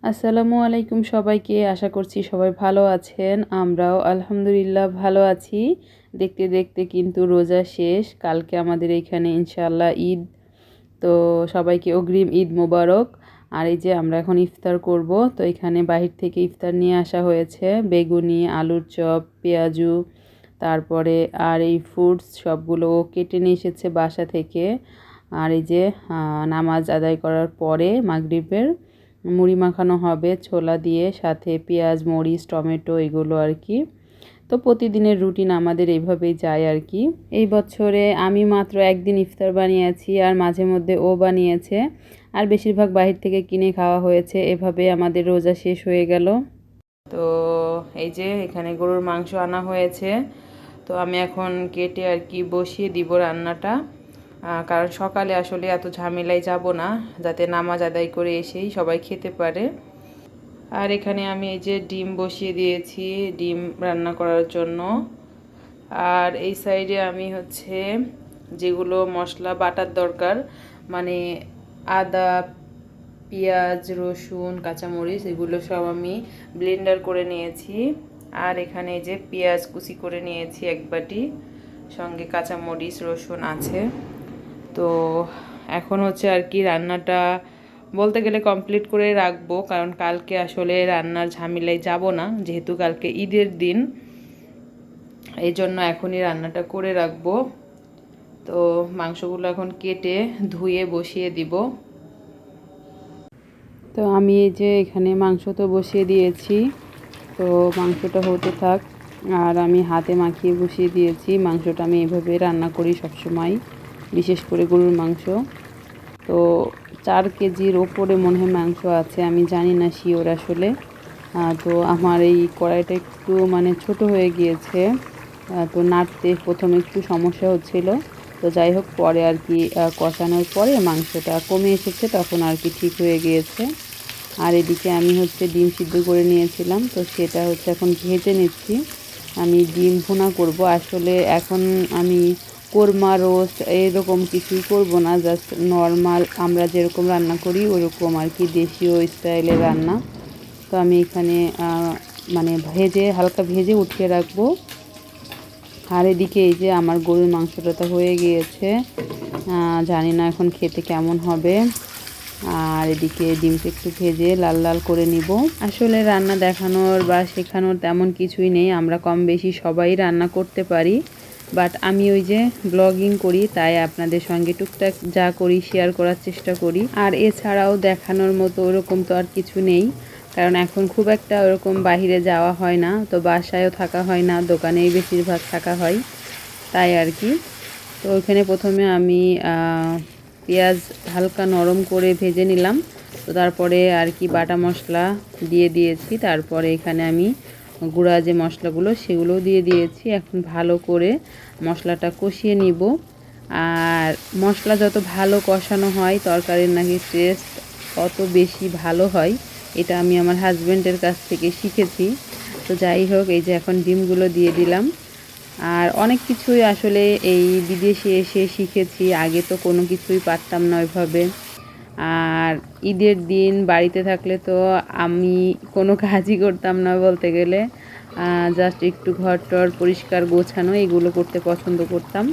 আসসালামু আলাইকুম সবাইকে। আশা করছি সবাই ভালো আছেন। আমরাও আলহামদুলিল্লাহ ভালো আছি। দেখতে দেখতে কিন্তু রোজা শেষ। কালকে আমাদের এখানে ইনশাআল্লাহ ঈদ। তো সবাইকে অগ্রিম ঈদ মোবারক। আর এই যে আমরা এখন ইফতার করব। তো এখানে বাহির থেকে ইফতার নিয়ে আসা হয়েছে। বেগুনি, আলুর চপ, পেঁয়াজু, তারপরে আর এই ফ্রুটস সবগুলো ও কেটে নিয়ে এসেছে বাসা থেকে। আর এই যে নামাজ আদায় করার পরে মাগরিবের মুড়ি মাখানো হবে ছোলা দিয়ে, সাথে পেঁয়াজ, মরিচ, টমেটো এগুলো আর কি। তো প্রতিদিনের রুটিন আমাদের এইভাবেই যায় আর কি। এই বছরে আমি মাত্র একদিন ইফতার বানিয়েছি, আর মাঝে মধ্যে ও বানিয়েছে, আর বেশিরভাগ বাহির থেকে কিনে খাওয়া হয়েছে। এভাবে আমাদের রোজা শেষ হয়ে গেল। তো এই যে এখানে গরুর মাংস আনা হয়েছে। তো আমি এখন কেটে আর কি বসিয়ে দিব রান্নাটা। কারণ সকালে আসলে এত ঝামেলায় যাব না, যাতে নামাজ আদায় করে এসেই সবাই খেতে পারে। আর এখানে আমি এই যে ডিম বসিয়ে দিয়েছি ডিম রান্না করার জন্য। আর এই সাইডে আমি হচ্ছে যেগুলো মশলা বাটার দরকার, মানে আদা, পেঁয়াজ, রসুন, কাঁচামরিচ এগুলো সব আমি ব্লেন্ডার করে নিয়েছি। আর এখানে যে পেঁয়াজ কুচি করে নিয়েছি এক বাটি, সঙ্গে কাঁচামরিচ, রসুন আছে। তো এখন হচ্ছে আর কি রান্নাটা বলতে গেলে কমপ্লিট করে রাখবো, কারণ কালকে আসলে রান্নার ঝামেলায় যাব না, যেহেতু কালকে ঈদের দিন। এই জন্য এখনই রান্নাটা করে রাখবো। তো মাংসগুলো এখন কেটে ধুয়ে বসিয়ে দিব। তো আমি এই যে এখানে মাংস তো বসিয়ে দিয়েছি। তো মাংসটা হতে থাক। আর আমি হাতে মাখিয়ে বসিয়ে দিয়েছি। মাংসটা আমি এভাবে রান্না করি সবসময়, বিশেষ করে গরুর মাংস। তো 4 কেজির ওপরে মনে হয় মাংস আছে, আমি জানি না শিওর আসলে। তো আমার এই কড়াইটা একটু মানে ছোট হয়ে গিয়েছে। তো নাড়তে প্রথমে একটু সমস্যা হচ্ছিল। তো যাই হোক, পরে আর কি কষানোর পরে মাংসটা কমে এসেছে, তখন আর কি ঠিক হয়ে গিয়েছে। আর এদিকে আমি হচ্ছে ডিম সিদ্ধ করে নিয়েছিলাম, তো সেটা হচ্ছে এখন ভেজে নিচ্ছি। আমি ডিম ভুনা করব আসলে। এখন আমি কোরমা রোস্ট এরকম কিছুই করব না, জাস্ট নর্মাল আমরা যেরকম রান্না করি ওরকম আর কি, দেশীয় স্টাইলের রান্না। তো আমি এখানে মানে হালকা ভেজে উঠিয়ে রাখবো। আর এদিকে এই যে আমার গরুর মাংসটা তো হয়ে গিয়েছে, জানি না এখন খেতে কেমন হবে। আর এদিকে ডিমটা একটু ভেজে লাল লাল করে নিব। আসলে রান্না দেখানোর বা শেখানোর তেমন কিছুই নেই, আমরা কম বেশি সবাই রান্না করতে পারি। বাট আমি ওই যে ব্লগিং করি, তাই আপনাদের সঙ্গে টুকটাক যা করি শেয়ার করার চেষ্টা করি। আর এছাড়াও দেখানোর মতো ওরকম তো আর কিছু নেই, কারণ এখন খুব একটা ওরকম বাহিরে যাওয়া হয় না, তো বাসায়ও থাকা হয় না, দোকানেই বেশিরভাগ থাকা হয়, তাই আর কি। তো ওইখানে প্রথমে আমি পেঁয়াজ হালকা নরম করে ভেজে নিলাম। তো তারপরে আর কি বাটা মশলা দিয়ে দিয়েছি। তারপরে এখানে আমি গুঁড়া যে মশলাগুলো সেগুলোও দিয়ে দিয়েছি। এখন ভালো করে মশলাটা কষিয়ে নিব। আর মশলা যত ভালো কষানো হয় তরকারির নাকি টেস্ট তত বেশি ভালো হয়, এটা আমি আমার হাজব্যান্ডের কাছ থেকে শিখেছি। তো যাই হোক, এই যে এখন ডিমগুলো দিয়ে দিলাম। আর অনেক কিছুই আসলে এই বিদেশে এসে শিখেছি, আগে তো কোনো কিছুই পারতাম না ওইভাবে। আর ঈদের দিন বাড়িতে থাকলে তো আমি কোনো কাজই করতাম না বলতে গেলে, জাস্ট একটু ঘর টর পরিষ্কার গোছানো এগুলো করতে পছন্দ করতাম।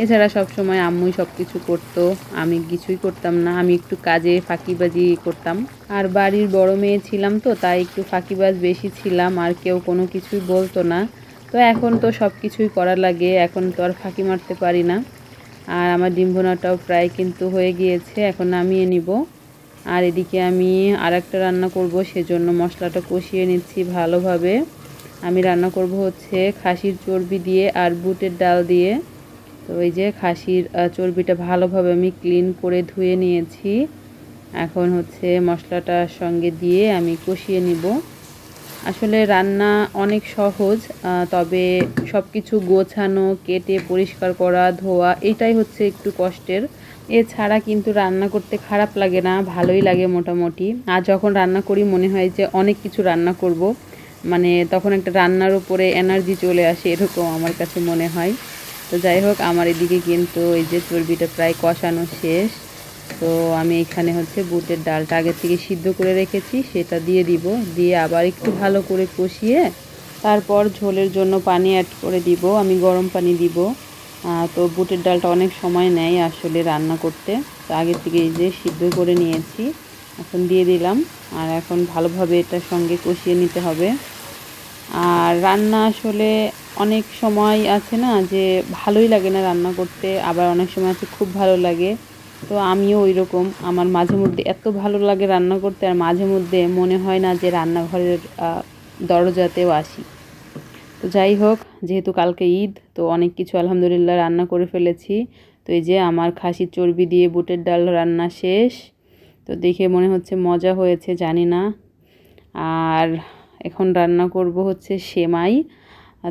এছাড়া সব সময় আম্মুই সব কিছু করতো, আমি কিছুই করতাম না, আমি একটু কাজে ফাঁকিবাজি করতাম। আর বাড়ির বড় মেয়ে ছিলাম, তো তাই একটু ফাঁকিবাজ বেশি ছিলাম, আর কেউ কোনো কিছুই বলতো না। তো এখন তো সব কিছুই করা লাগে, এখন তো আর ফাঁকি মারতে পারি না। আর আমার ডিম ভুনাটাও প্রায় কিন্তু হয়ে গিয়েছে, এখন নামিয়ে নিব। আর এদিকে আমি আর একটা রান্না করব, সেজন্য মশলাটা কষিয়ে নিচ্ছি ভালোভাবে। আমি রান্না করব হচ্ছে খাসির চর্বি দিয়ে আর বুটের ডাল দিয়ে। তো এই যে খাসির চর্বিটা ভালোভাবে আমি ক্লিন করে ধুয়ে নিয়েছি। এখন হচ্ছে মশলাটার সঙ্গে দিয়ে আমি কষিয়ে নিব। আসলে রান্না অনেক সহজ, তবে সব কিছু গোছানো, কেটে পরিষ্কার করা, ধোয়া এটাই হচ্ছে একটু কষ্টের। এছাড়া কিন্তু রান্না করতে খারাপ লাগে না, ভালোই লাগে মোটামুটি। আর যখন রান্না করি মনে হয় যে অনেক কিছু রান্না করব, মানে তখন একটা রান্নার উপরে এনার্জি চলে আসে, এরকম আমার কাছে মনে হয়। তো যাই হোক, আমার এদিকে কিন্তু এই যে চর্বিটা প্রায় কষানো শেষ। তো আমি এখানে হচ্ছে বুটের ডালটা আগে থেকে সিদ্ধ করে রেখেছি, সেটা দিয়ে দিব। দিয়ে আবার একটু ভালো করে কষিয়ে তারপর ঝোলের জন্য পানি অ্যাড করে দিব। আমি গরম পানি দিব। তো বুটের ডালটা অনেক সময় নেয় আসলে রান্না করতে। তো আগে থেকে এই যে সিদ্ধ করে নিয়েছি, এখন দিয়ে দিলাম। আর এখন ভালোভাবে এটার সঙ্গে কষিয়ে নিতে হবে। আর রান্না আসলে অনেক সময় আছে না যে ভালোই লাগে না রান্না করতে, আবার অনেক সময় আছে খুব ভালো লাগে। তো আমিও ওই রকম, আমার মাঝে মধ্যে এত ভালো লাগে রান্না করতে, আর মাঝে মধ্যে মনে হয় না যে রান্নাঘরের দরজাতেও আসি। তো যাই হোক, যেহেতু কালকে ঈদ, তো অনেক কিছু আলহামদুলিল্লাহ রান্না করে ফেলেছি। তো এই যে আমার খাসির চর্বি দিয়ে বুটের ডাল রান্না শেষ। তো দেখে মনে হচ্ছে মজা হয়েছে, জানি না। আর এখন রান্না করব হচ্ছে সেমাই।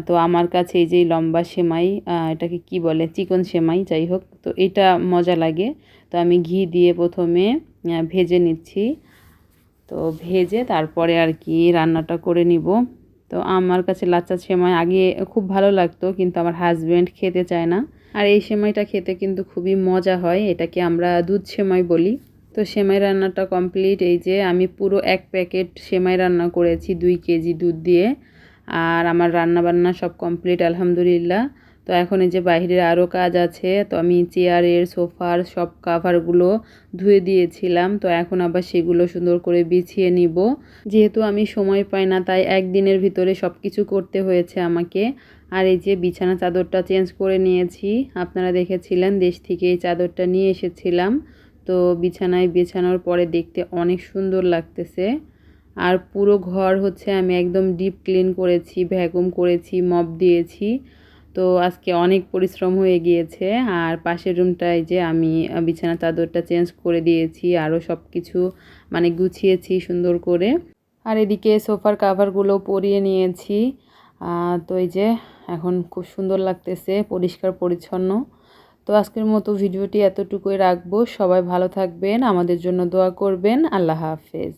তো আমার কাছে এই যে লম্বা সেমাই, এটাকে কি বলে, চিকন সেমাই, যাই হোক, তো এটা মজা লাগে। তো আমি ঘি দিয়ে প্রথমে ভেজে নিচ্ছি। তো ভেজে তারপরে আর কি রান্নাটা করে নিব। তো আমার কাছে লাচ্চা সেমাই আগে খুব ভালো লাগতো, কিন্তু আমার হাজব্যান্ড খেতে চায় না। আর এই সেমাইটা খেতে কিন্তু খুবই মজা হয়, এটাকে আমরা দুধ সেমাই বলি। তো সেমাই রান্নাটা কমপ্লিট। এই যে আমি পুরো 1 প্যাকেট সেমাই রান্না করেছি 2 কেজি দুধ দিয়ে। আর আমার রান্না বান্না সব কমপ্লিট আলহামদুলিল্লাহ। তো এখন এই যে বাইরের আরও কাজ আছে। তো আমি চেয়ারের, সোফার সব কাভারগুলো ধুয়ে দিয়েছিলাম। তো এখন আবার সেগুলো সুন্দর করে বিছিয়ে নিব। যেহেতু আমি সময় পাই না, তাই একদিনের ভিতরে সব কিছু করতে হয়েছে আমাকে। আর এই যে বিছানা চাদরটা চেঞ্জ করে নিয়েছি। আপনারা দেখেছিলেন দেশ থেকে এই চাদরটা নিয়ে এসেছিলাম। তো বিছানায় বিছানোর পরে দেখতে অনেক সুন্দর লাগতেছে। আর পুরো ঘর হচ্ছে আমি একদম ডিপ ক্লিন করেছি, ভ্যাকুম করেছি, মপ দিয়েছি। তো আজকে অনেক পরিশ্রম হয়ে গিয়েছে। আর পাশের রুমটায় যে আমি বিছানা চাদরটা চেঞ্জ করে দিয়েছি, আরও সব কিছু মানে গুছিয়েছি সুন্দর করে। আর এদিকে সোফার কাভারগুলো পরিয়ে নিয়েছি। তো এই যে এখন খুব সুন্দর লাগতেছে, পরিষ্কার পরিচ্ছন্ন। তো আজকের মতো ভিডিওটি এতটুকুই রাখবো। সবাই ভালো থাকবেন, আমাদের জন্য দোয়া করবেন। আল্লাহ হাফেজ।